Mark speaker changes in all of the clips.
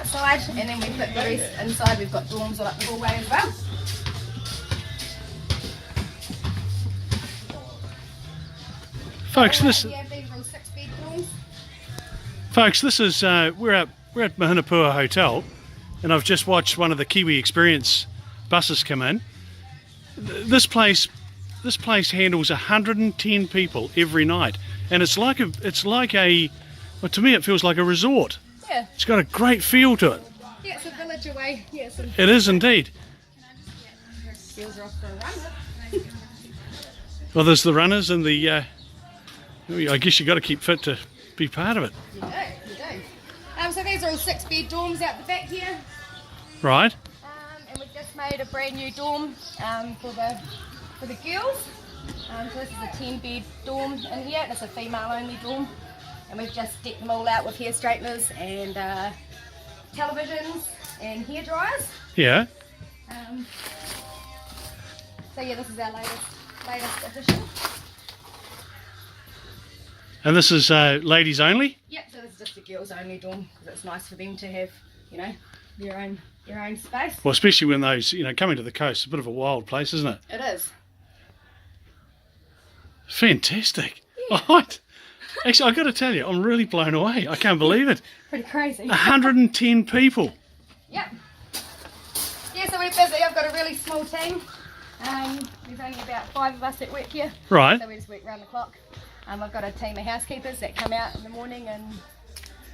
Speaker 1: outside, and then we put the rest inside. We've got dorms all up the hallway as well.
Speaker 2: Folks, this
Speaker 1: Yeah, these are all 6-bed dorms.
Speaker 2: folks, this is we're at Mahinapua Hotel, and I've just watched one of the Kiwi Experience buses come in. This place handles 110 people every night, and it's like a well, to me it feels like a resort.
Speaker 1: Yeah.
Speaker 2: It's got a great feel to it.
Speaker 1: Yeah, it's a village away. Yeah, it's a
Speaker 2: It is indeed.
Speaker 1: girls are off for a run.
Speaker 2: Well, there's the runners and the. I guess you got to keep fit to be part of it,
Speaker 1: You do. So these are all 6-bed dorms out the back here.
Speaker 2: right?
Speaker 1: And we've just made a brand new dorm for the girls. So this is a 10-bed dorm in here, and it's a female-only dorm. And we've just decked them all out with hair straighteners and televisions and hair dryers.
Speaker 2: Yeah.
Speaker 1: So yeah, this is our latest addition.
Speaker 2: And this is ladies only.
Speaker 1: Yep. So this is just a girls-only dorm because it's nice for them to have, you know, their own space.
Speaker 2: Well, especially when those, coming to the coast, it's a bit of a wild place, isn't it?
Speaker 1: It is.
Speaker 2: Fantastic.
Speaker 1: Yeah.
Speaker 2: Actually, I've got to tell you, I'm really blown away. I can't believe it.
Speaker 1: Pretty crazy.
Speaker 2: 110 people.
Speaker 1: Yep. Yeah, so we're busy. I've got a really small team. There's only about 5 of us that work here.
Speaker 2: Right.
Speaker 1: So we just work round the clock. I've got a team of housekeepers that come out in the morning and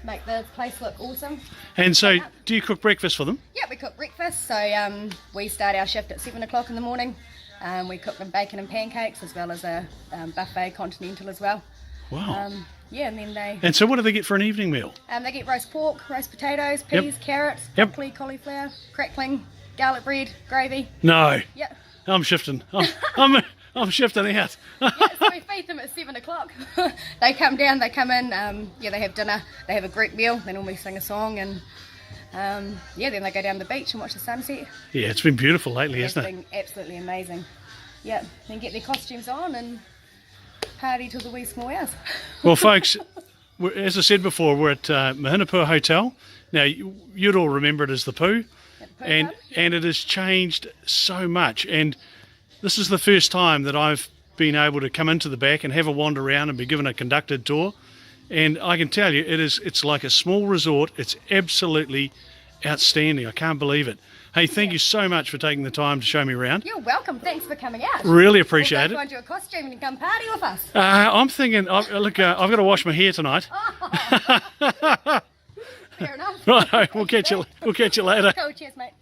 Speaker 1: make the place look awesome.
Speaker 2: And so, do you cook breakfast for them?
Speaker 1: Yeah, we cook breakfast. So we start our shift at 7 o'clock in the morning. We cook them bacon and pancakes as well as a buffet continental as well.
Speaker 2: Wow.
Speaker 1: Yeah, and then
Speaker 2: And so what do they get for an evening meal?
Speaker 1: they get roast pork, roast potatoes, peas, carrots,
Speaker 2: Yep.
Speaker 1: broccoli, cauliflower, crackling, garlic bread, gravy.
Speaker 2: No.
Speaker 1: Yep.
Speaker 2: I'm shifting. I'm shifting out.
Speaker 1: Yeah, so we feed them at 7 o'clock. They come down, they come in, they have dinner, they have a group meal, they normally sing a song, and then they go down the beach and watch the sunset.
Speaker 2: Yeah, it's been beautiful lately,
Speaker 1: It's
Speaker 2: hasn't it?
Speaker 1: been absolutely amazing. Yeah, then get their costumes on and party till the wee small hours.
Speaker 2: Well, folks, as I said before, we're at Mahinapua Hotel. Now, you'd all remember it as the Poo, and it has changed so much. And this is the first time that I've been able to come into the back and have a wander around and be given a conducted tour. And I can tell you, it's like a small resort. It's absolutely outstanding. I can't believe it. Hey, thank you so much for taking the time to show me around.
Speaker 1: You're welcome. Thanks for coming out.
Speaker 2: Really appreciate
Speaker 1: We'll
Speaker 2: it.
Speaker 1: find you a costume and come party with us.
Speaker 2: I'm thinking, look, I've got to wash my hair tonight.
Speaker 1: Fair enough.
Speaker 2: Right, we'll catch you later.
Speaker 1: Cool, cheers, mate.